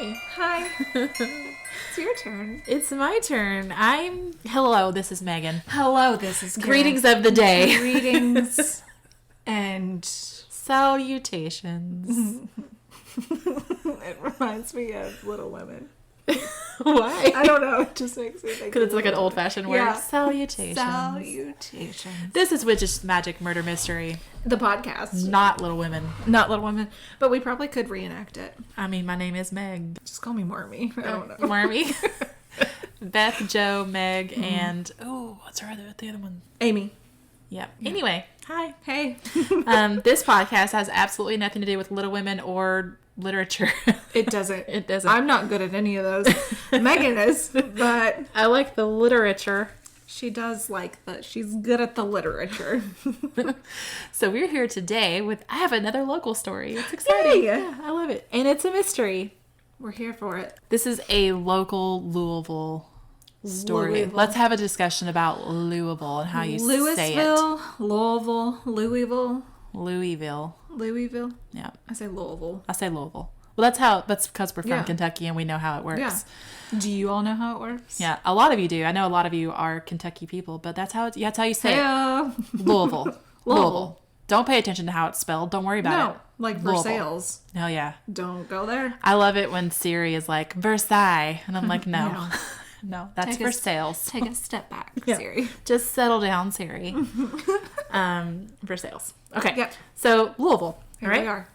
Hi. Hi. It's your turn. It's my turn. Hello, this is Megan. Hello, this is Kara. Greetings of the day. Greetings and salutations. It reminds me of Little Women. Why? I don't know. It just makes me think. Because it's like an old-fashioned word. Yeah. Salutations. Salutations. This is Witch's Magic Murder Mystery. The podcast. Not Little Women. Not Little Women. But we probably could reenact it. I mean, my name is Meg. Just call me Marmy. I don't know. Marmy. Beth, Joe, Meg, and... Oh, what's the other one? Amy. Yep. Yeah. Anyway, hi. Hey. This podcast has absolutely nothing to do with Little Women or literature. It doesn't. It doesn't. I'm not good at any of those. Megan is, but... I like the literature. She does like the... She's good at the literature. So we're here today with... I have another local story. It's exciting. Yay. Yeah, I love it. And it's a mystery. We're here for it. This is a local Louisville story. Louisville. Let's have a discussion about Louisville and how you say it. Louisville, Louisville. Louisville. Yeah. I say Louisville. I say Louisville. Well, that's because we're from Yeah. Kentucky and we know how it works. Yeah. Do you all know how it works? Yeah, a lot of you do. I know a lot of you are Kentucky people, but that's how you say it. Louisville. Louisville. Don't pay attention to how it's spelled. Don't worry about it. Like Louisville. Versailles. Oh, yeah. Don't go there. I love it when Siri is like, Versailles. And I'm like, no. No, that's Versailles. Take a step back, Yeah. Siri. Just settle down, Siri. Versailles. Okay. Yep. So, Louisville. Here all right? we are.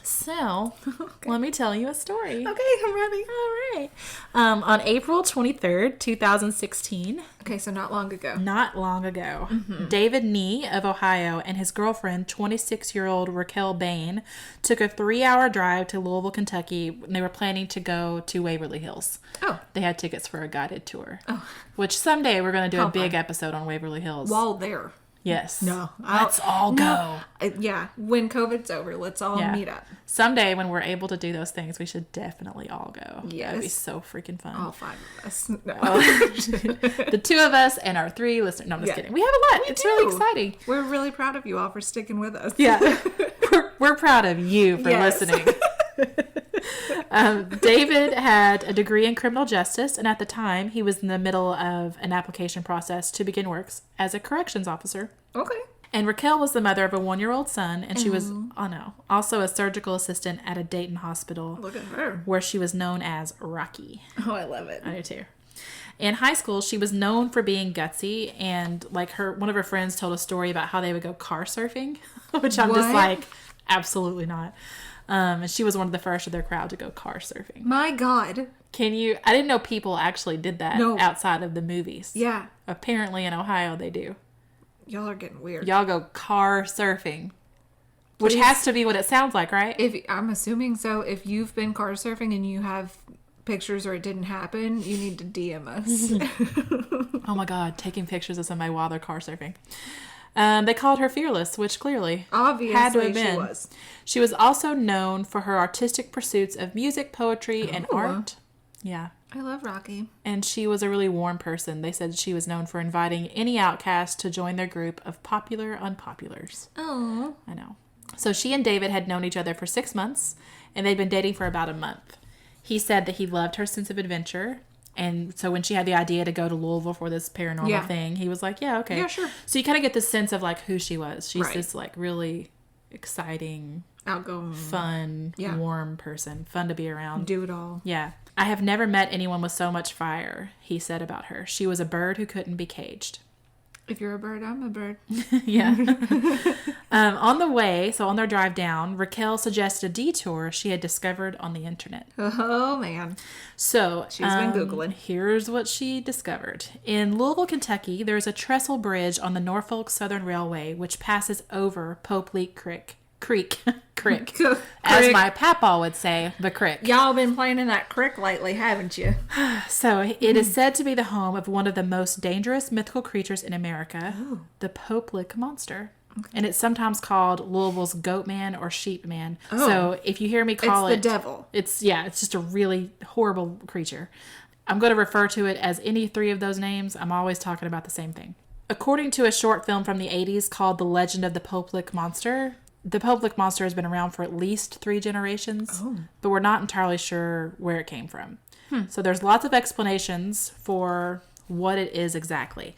So, let me tell you a story. Okay, I'm ready. All right. On April 23rd, 2016. Okay, so not long ago. Not long ago. David Nee of Ohio and his girlfriend, 26-year-old Raquel Bain, took a 3-hour drive to Louisville, Kentucky. And they were planning to go to Waverly Hills. Oh. They had tickets for a guided tour. Oh. Which someday we're going to do How a big fun. episode on Waverly Hills. While there. Yes. No. Let's all go. Yeah. When COVID's over, let's all meet up. Someday when we're able to do those things, we should definitely all go. Yes. That'd be so freaking fun. All 5 of us. No. The 2 of us and our 3 listeners. No, I'm just kidding. We have a lot. It's really exciting. We're really proud of you all for sticking with us. Yeah. we're proud of you for listening. David had a degree in criminal justice, and at the time, he was in the middle of an application process to begin works as a corrections officer. Okay. And Raquel was the mother of a 1-year-old son, and she was, also a surgical assistant at a Dayton hospital. Look at her. Where she was known as Rocky. Oh, I love it. I do too. In high school, she was known for being gutsy, and like one of her friends told a story about how they would go car surfing, which I'm just like, absolutely not. And she was one of the first of their crowd to go car surfing. My God. I didn't know people actually did that outside of the movies. Yeah. Apparently in Ohio they do. Y'all are getting weird. Y'all go car surfing. Which has to be what it sounds like, right? I'm assuming so. If you've been car surfing and you have pictures or it didn't happen, you need to DM us. Oh my God, taking pictures of somebody while they're car surfing. They called her fearless, which clearly Obviously had to have been. she was. She was also known for her artistic pursuits of music, poetry, and art. Yeah. I love Rocky. And she was a really warm person. They said she was known for inviting any outcast to join their group of popular unpopulars. Oh. I know. So she and David had known each other for 6 months, and they'd been dating for about a month. He said that he loved her sense of adventure. And so when she had the idea to go to Louisville for this paranormal thing, he was like, yeah, okay. Yeah, sure. So you kind of get this sense of like who she was. She's Right. this like really exciting, Outgoing. fun, warm person. Fun to be around. Do it all. Yeah. I have never met anyone with so much fire, he said about her. She was a bird who couldn't be caged. If you're a bird, I'm a bird. Yeah. On their drive down, Raquel suggested a detour she had discovered on the internet. Oh, man. So, She's been Googling. Here's what she discovered. In Louisville, Kentucky, there's a trestle bridge on the Norfolk Southern Railway, which passes over Pope Leak Creek. As my papa would say, the creek. Y'all been playing in that creek lately, haven't you? So it is said to be the home of one of the most dangerous mythical creatures in America, the Pope Lick Monster. Okay. And it's sometimes called Louisville's Goatman or Sheepman. Oh. So if you hear me call it's the devil. It's just a really horrible creature. I'm going to refer to it as any 3 of those names. I'm always talking about the same thing. According to a short film from the 80s called The Legend of the Pope Lick Monster, The Poplick monster has been around for at least 3 generations, but we're not entirely sure where it came from. So there's lots of explanations for what it is exactly.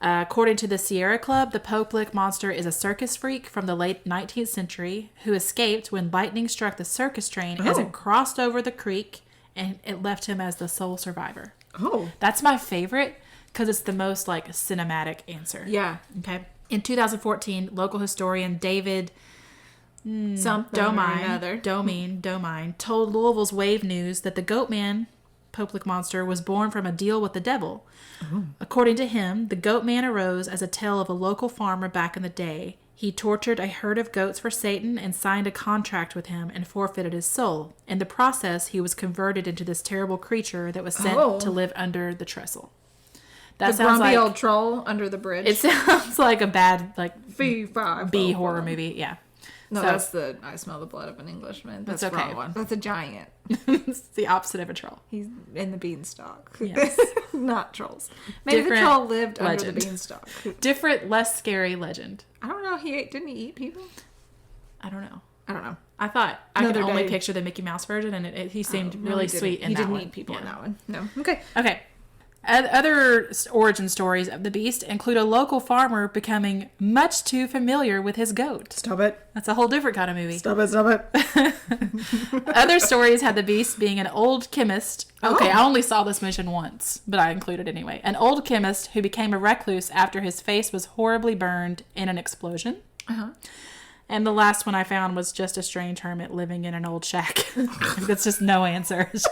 According to the Sierra Club, the Poplick monster is a circus freak from the late 19th century who escaped when lightning struck the circus train as it crossed over the creek, and it left him as the sole survivor. Oh. That's my favorite because it's the most like cinematic answer. Yeah. Okay. In 2014, local historian David Domain told Louisville's Wave News that the Goatman Poplick monster was born from a deal with the devil. According to him, the Goatman arose as a tale of a local farmer back in the day. He tortured a herd of goats for Satan and signed a contract with him and forfeited his soul. In the process, he was converted into this terrible creature that was sent to live under the trestle. That sounds like old troll under the bridge. It sounds like a bad B horror movie. Yeah. No, that's the I smell the blood of an Englishman. That's okay. Wrong one. That's a giant. It's the opposite of a troll. He's in the beanstalk. Yes. Not trolls. Maybe the troll lived under the beanstalk. Different, less scary legend. I don't know. Didn't he eat people? I don't know. I thought I could only picture the Mickey Mouse version, and he seemed really sweet in that one. He didn't eat people in that one. No. Okay. Other origin stories of the beast include a local farmer becoming much too familiar with his goat. Stop it. That's a whole different kind of movie. Stop it. Other stories had the beast being an old chemist. Okay, I only saw this mentioned once, but I included it anyway. An old chemist who became a recluse after his face was horribly burned in an explosion. And the last one I found was just a strange hermit living in an old shack. That's just no answer. It's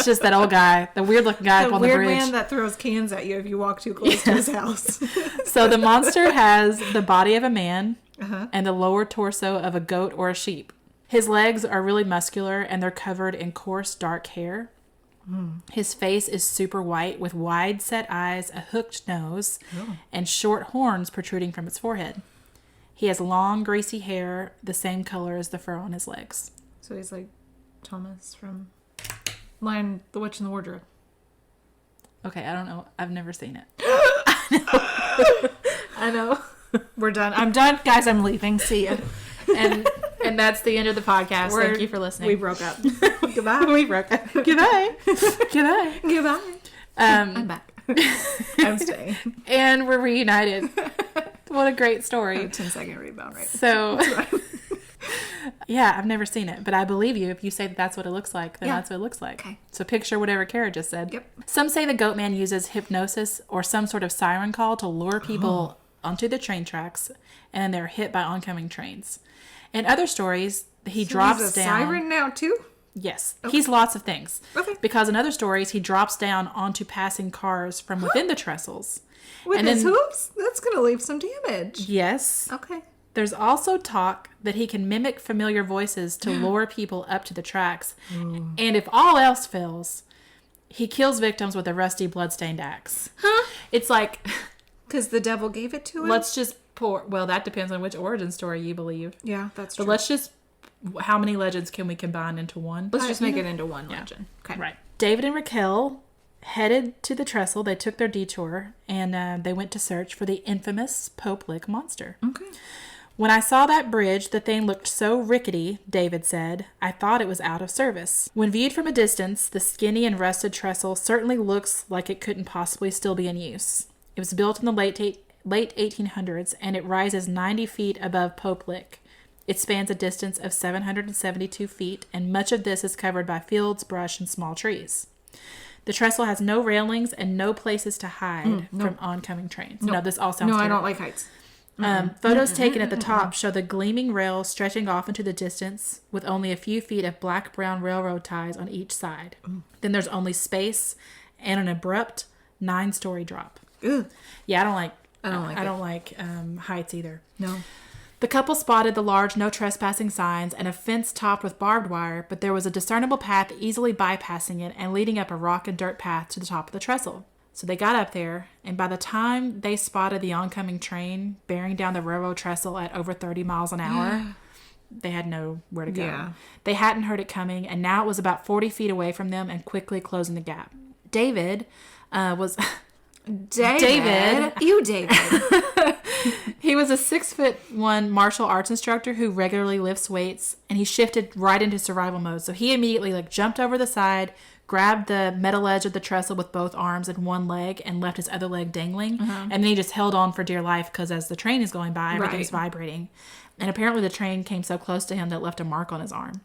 just that old guy, the weird looking guy up on the bridge. The weird man that throws cans at you if you walk too close to his house. So the monster has the body of a man and the lower torso of a goat or a sheep. His legs are really muscular and they're covered in coarse dark hair. His face is super white with wide set eyes, a hooked nose, and short horns protruding from its forehead. He has long, greasy hair, the same color as the fur on his legs. So he's like Thomas from Lion, the Witch, and the Wardrobe. Okay, I don't know. I've never seen it. I know. We're done. I'm done. Guys, I'm leaving. See ya. And that's the end of the podcast. Thank you for listening. We broke up. Goodbye. We broke up. Goodbye. Goodbye. Goodbye. I'm back. I'm staying. And we're reunited. What a great story. 10-second rebound, right? So, yeah, I've never seen it, but I believe you. If you say that that's what it looks like, then that's what it looks like. Okay. So picture whatever Kara just said. Yep. Some say the Goatman uses hypnosis or some sort of siren call to lure people onto the train tracks, and then they're hit by oncoming trains. In other stories, he drops he's a down. Siren now too? Yes. Okay. He's lots of things. Okay. Because in other stories, he drops down onto passing cars from within the trestles. With his hooves? That's going to leave some damage. Yes. Okay. There's also talk that he can mimic familiar voices to lure people up to the tracks. And if all else fails, he kills victims with a rusty bloodstained axe. Huh? It's like... Because the devil gave it to him? Let's just pour... Well, that depends on which origin story you believe. Yeah, that's true. But let's just... How many legends can we combine into one? Let's just make it into one legend. Okay. Right. David and Raquel headed to the trestle. They took their detour, and they went to search for the infamous Poplick monster. Okay. When I saw that bridge, the thing looked so rickety, David said, I thought it was out of service. When viewed from a distance, the skinny and rusted trestle certainly looks like it couldn't possibly still be in use. It was built in the late 1800s, and it rises 90 feet above Poplick. It spans a distance of 772 feet, and much of this is covered by fields, brush, and small trees. The trestle has no railings and no places to hide from oncoming trains. No, this all sounds terrible. I don't like heights. Photos taken at the top show the gleaming rail stretching off into the distance with only a few feet of black-brown railroad ties on each side. Then there's only space and an abrupt 9-story drop. Ugh. Yeah, I don't like heights either. No. The couple spotted the large no trespassing signs and a fence topped with barbed wire, but there was a discernible path easily bypassing it and leading up a rock and dirt path to the top of the trestle. So they got up there, and by the time they spotted the oncoming train bearing down the railroad trestle at over 30 miles an hour, they had nowhere to go. Yeah. They hadn't heard it coming, and now it was about 40 feet away from them and quickly closing the gap. David was... David. You, David. He was a 6'1" martial arts instructor who regularly lifts weights, and he shifted right into survival mode. So he immediately jumped over the side, grabbed the metal edge of the trestle with both arms and one leg, and left his other leg dangling. And then he just held on for dear life because as the train is going by, everything's vibrating. And apparently the train came so close to him that it left a mark on his arm.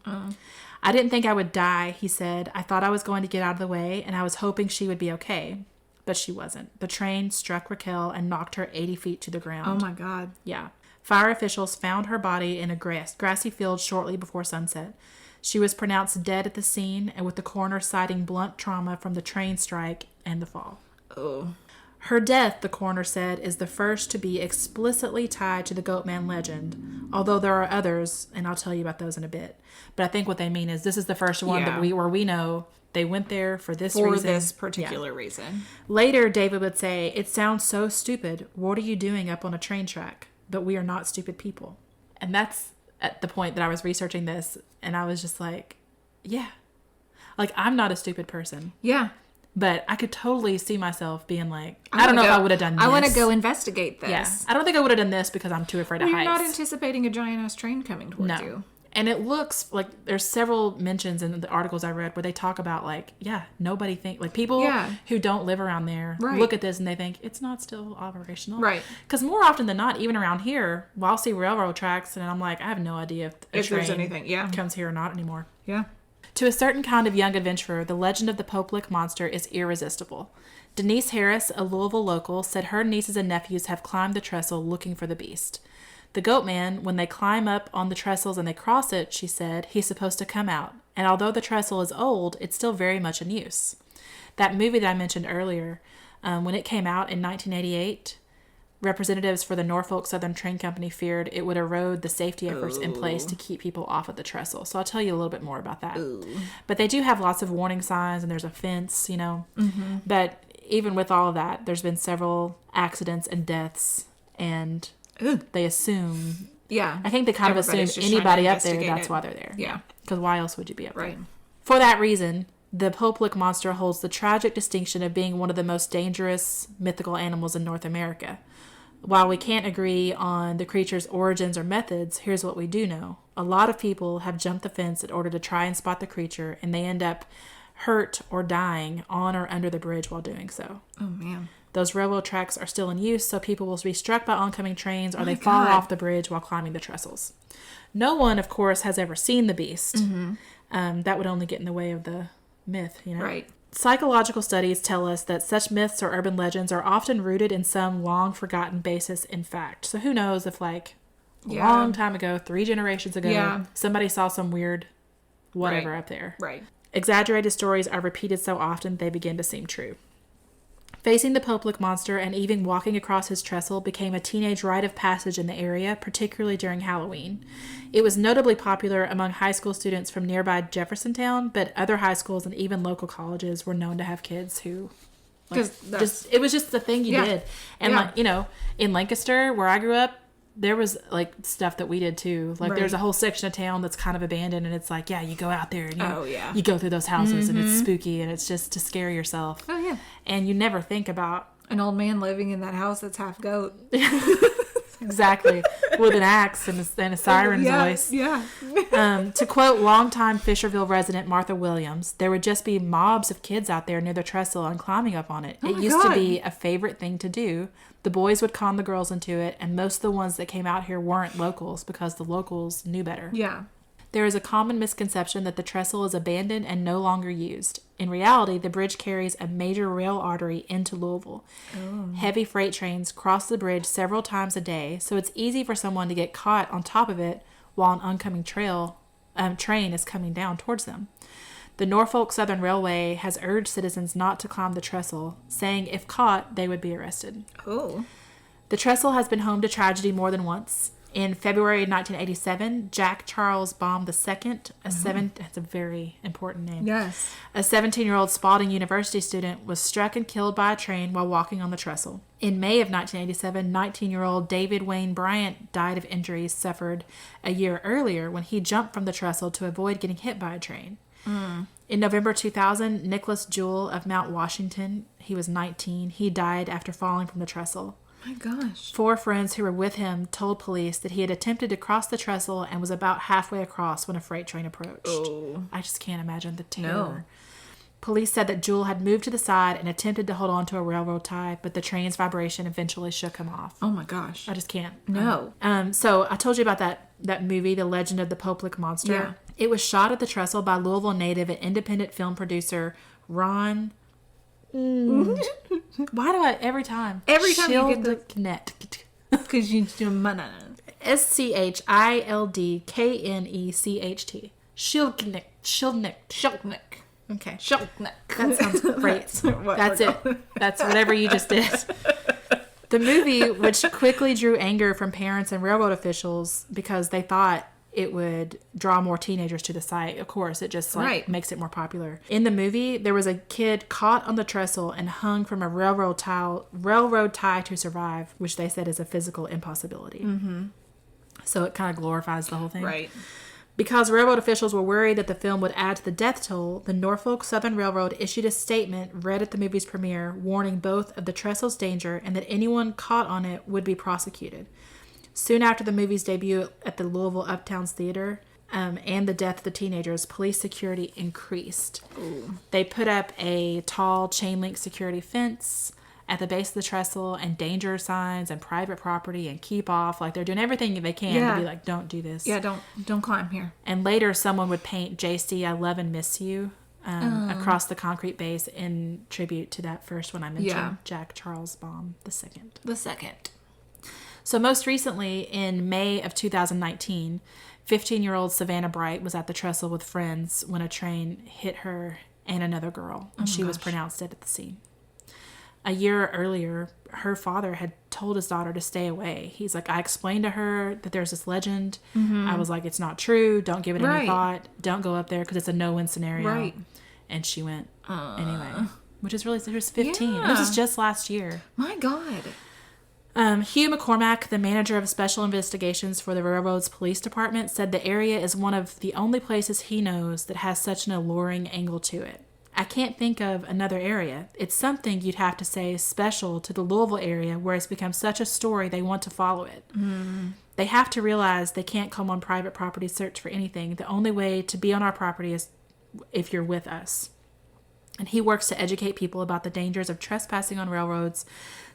I didn't think I would die, he said. I thought I was going to get out of the way, and I was hoping she would be okay. But she wasn't. The train struck Raquel and knocked her 80 feet to the ground. Oh, my God. Yeah. Fire officials found her body in a grassy field shortly before sunset. She was pronounced dead at the scene, and with the coroner citing blunt trauma from the train strike and the fall. Oh. Her death, the coroner said, is the first to be explicitly tied to the Goatman legend, although there are others, and I'll tell you about those in a bit. But I think what they mean is this is the first one that where we know they went there for this reason. For this particular reason. Later, David would say, "It sounds so stupid. What are you doing up on a train track? But we are not stupid people." And that's at the point that I was researching this, and I was just like, yeah. I'm not a stupid person. Yeah. But I could totally see myself being like, I don't know if I would have done this. I want to go investigate this. Yeah. I don't think I would have done this because I'm too afraid of heights. You're not anticipating a giant-ass train coming towards you. And it looks like there's several mentions in the articles I read where they talk about nobody people who don't live around there look at this and they think it's not still operational. Right. Because more often than not, even around here, I'll see railroad tracks and I'm like, I have no idea if train there's anything comes here or not anymore. Yeah. To a certain kind of young adventurer, the legend of the Pope Lick monster is irresistible. Denise Harris, a Louisville local, said her nieces and nephews have climbed the trestle looking for the beast. The Goatman, when they climb up on the trestles and they cross it, she said, he's supposed to come out. And although the trestle is old, it's still very much in use. That movie that I mentioned earlier, when it came out in 1988, representatives for the Norfolk Southern Train Company feared it would erode the safety efforts in place to keep people off of the trestle. So I'll tell you a little bit more about that. But they do have lots of warning signs and there's a fence, But even with all of that, there's been several accidents and deaths and they assume. Yeah. I think they kind of assume anybody up there, that's why they're there. Yeah. Because why else would you be up there? For that reason, the Pope Lick monster holds the tragic distinction of being one of the most dangerous mythical animals in North America. While we can't agree on the creature's origins or methods, here's what we do know. A lot of people have jumped the fence in order to try and spot the creature, and they end up hurt or dying on or under the bridge while doing so. Oh, man. Those railroad tracks are still in use, so people will be struck by oncoming trains or they fall off the bridge while climbing the trestles. No one, of course, has ever seen the beast. That would only get in the way of the myth, Right. Psychological studies tell us that such myths or urban legends are often rooted in some long-forgotten basis in fact. So who knows if, a long time ago, 3 generations ago, somebody saw some weird whatever up there. Right. Exaggerated stories are repeated so often they begin to seem true. Facing the Pope Lick monster and even walking across his trestle became a teenage rite of passage in the area, particularly during Halloween. It was notably popular among high school students from nearby Jeffersontown, but other high schools and even local colleges were known to have kids who it was just the thing you did. And in Lancaster, where I grew up, there was stuff that we did too. There's a whole section of town that's kind of abandoned, and it's you go out there and you go through those houses and it's spooky and it's just to scare yourself. Oh yeah. And you never think about an old man living in that house that's half goat. Exactly. With an axe and a siren's voice. Yeah. To quote longtime Fisherville resident Martha Williams, there would just be mobs of kids out there near the trestle and climbing up on it. It used to be a favorite thing to do. The boys would con the girls into it, and most of the ones that came out here weren't locals because the locals knew better. Yeah. There is a common misconception that the trestle is abandoned and no longer used. In reality, the bridge carries a major rail artery into Louisville. Oh. Heavy freight trains cross the bridge several times a day, so it's easy for someone to get caught on top of it while an oncoming train is coming down towards them. The Norfolk Southern Railway has urged citizens not to climb the trestle, saying if caught, they would be arrested. Oh. The trestle has been home to tragedy more than once. In February 1987, Jack Charles Baum II, that's a very important name. Yes. A 17-year-old Spalding University student was struck and killed by a train while walking on the trestle. In May of 1987, 19-year-old David Wayne Bryant died of injuries suffered a year earlier when he jumped from the trestle to avoid getting hit by a train. In November 2000, Nicholas Jewell of Mount Washington, he was 19, he died after falling from the trestle. My gosh. 4 friends who were with him told police that he had attempted to cross the trestle and was about halfway across when a freight train approached. Oh. I just can't imagine the terror. No. Police said that Jewel had moved to the side and attempted to hold on to a railroad tie, but the train's vibration eventually shook him off. Oh my gosh. I just can't. No. So I told you about that movie, The Legend of the Poplick Monster. Yeah. It was shot at the trestle by Louisville native and independent film producer Ron. Why do I every time You get the Schildknecht. because you do Schildknecht. Schildknecht. Okay. That sounds great. That's it. That's whatever you just did. The movie, which quickly drew anger from parents and railroad officials because they thought it would draw more teenagers to the site. Of course, it just makes it more popular. In the movie, there was a kid caught on the trestle and hung from a railroad tie to survive, which they said is a physical impossibility. Mm-hmm. So it kind of glorifies the whole thing. Right. Because railroad officials were worried that the film would add to the death toll, the Norfolk Southern Railroad issued a statement read at the movie's premiere warning both of the trestle's danger and that anyone caught on it would be prosecuted. Soon after the movie's debut at the Louisville Uptowns Theater and the death of the teenagers, police security increased. Ooh. They put up a tall chain-link security fence at the base of the trestle and danger signs and private property and keep off. Like, they're doing everything they can to be like, don't do this. Yeah, don't climb here. And later someone would paint JC, I love and miss you across the concrete base in tribute to that first one I mentioned, Jack Charles Baum II. The second. So most recently, in May of 2019, 15-year-old Savannah Bright was at the trestle with friends when a train hit her and another girl, and she was pronounced dead at the scene. A year earlier, her father had told his daughter to stay away. He's like, I explained to her that there's this legend. Mm-hmm. I was like, it's not true. Don't give it any thought. Don't go up there because it's a no-win scenario. Right. And she went anyway, which is really, she was 15. Yeah. This is just last year. My God. Hugh McCormack, the manager of special investigations for the Railroad's police department, said the area is one of the only places he knows that has such an alluring angle to it. I can't think of another area. It's something you'd have to say is special to the Louisville area where it's become such a story they want to follow it. Mm. They have to realize they can't come on private property search for anything. The only way to be on our property is if you're with us. And he works to educate people about the dangers of trespassing on railroads,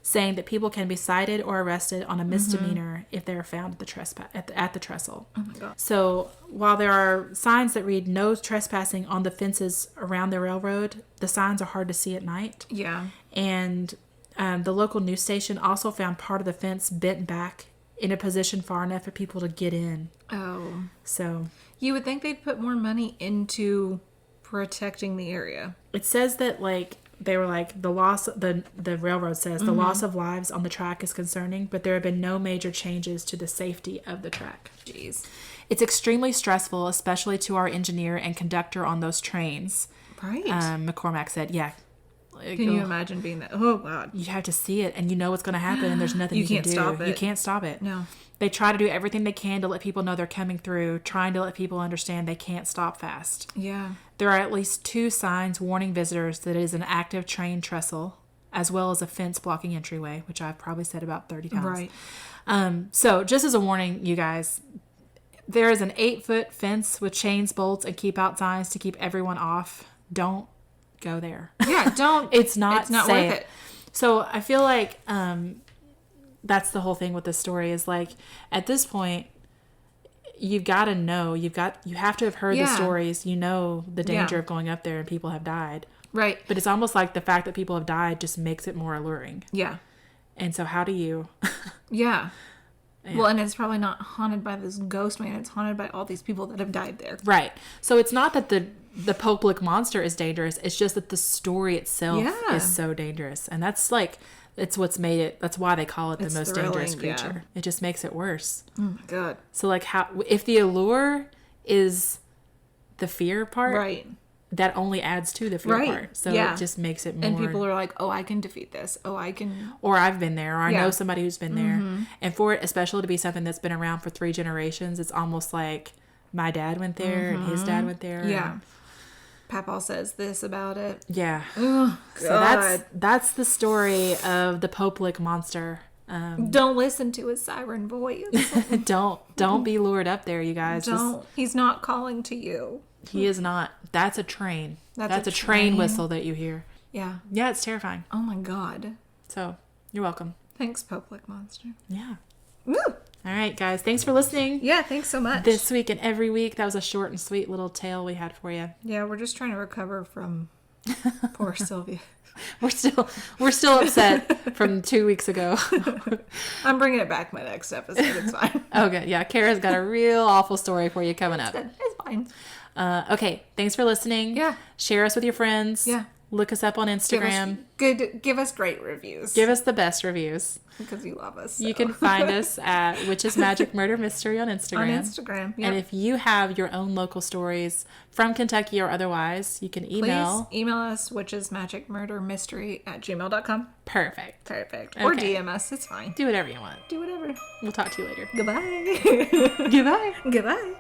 saying that people can be cited or arrested on a misdemeanor if they are found at the trestle. Oh my God. So while there are signs that read no trespassing on the fences around the railroad, the signs are hard to see at night. Yeah. And the local news station also found part of the fence bent back in a position far enough for people to get in. Oh. So you would think they'd put more money into protecting the area. It says that, like, they were like, the railroad says the loss of lives on the track is concerning, but there have been no major changes to the safety of the track. Jeez. It's extremely stressful, especially to our engineer and conductor on those trains. Right. McCormack said, yeah. Can you imagine being that? Oh, God. You have to see it, and you know what's going to happen, and there's nothing you can do. Stop it. You can't stop it. No. They try to do everything they can to let people know they're coming through, trying to let people understand they can't stop fast. Yeah. There are at least 2 signs warning visitors that it is an active train trestle, as well as a fence blocking entryway, which I've probably said about 30 times. Right. So just as a warning, you guys, there is an 8-foot fence with chains, bolts, and keep out signs to keep everyone off. Don't go there. Yeah, don't. It's not safe. Worth it. So I feel like that's the whole thing with this story is, like, at this point, you've got to know, you have to have heard the stories, you know the danger of going up there and people have died. Right. But it's almost like the fact that people have died just makes it more alluring. Yeah. And so how do you... Yeah. Well, and it's probably not haunted by this ghost man. It's haunted by all these people that have died there. Right. So it's not that the Poplick monster is dangerous. It's just that the story itself is so dangerous. And that's like... It's what's made it. That's why they call it the most dangerous creature. Yeah. It just makes it worse. Oh my God. So, like, how if the allure is the fear part, right? That only adds to the fear part. So it just makes it more. And people are like, "Oh, I can defeat this. Oh, I can." Or I've been there. Or I know somebody who's been there. And for it, especially to be something that's been around for 3 generations, it's almost like my dad went there and his dad went there. Yeah. And, Papa says this about it. Yeah. Oh, so that's the story of the Poplick monster. Don't listen to his siren voice. Don't be lured up there, you guys. Don't. He's not calling to you. He is not. That's a train. That's a train whistle that you hear. Yeah. Yeah, it's terrifying. Oh my God. So, you're welcome. Thanks, Public Monster. Yeah. Woo! All right, guys. Thanks for listening. Yeah, thanks so much. This week and every week. That was a short and sweet little tale we had for you. Yeah, we're just trying to recover from poor Sylvia. We're still upset from 2 weeks ago. I'm bringing it back my next episode. It's fine. Okay, yeah. Kara's got a real awful story for you coming up. It's fine. Okay, thanks for listening. Yeah. Share us with your friends. Yeah. Look us up on Instagram. Give us great reviews. Give us the best reviews. Because you love us. So. You can find us at Witches Magic Murder Mystery on Instagram. On Instagram, yeah. And if you have your own local stories from Kentucky or otherwise, you can email. Please email us, witchesmagicmurdermystery@gmail.com. Perfect. Or Okay. DM us. It's fine. Do whatever you want. Do whatever. We'll talk to you later. Goodbye. Goodbye. Goodbye.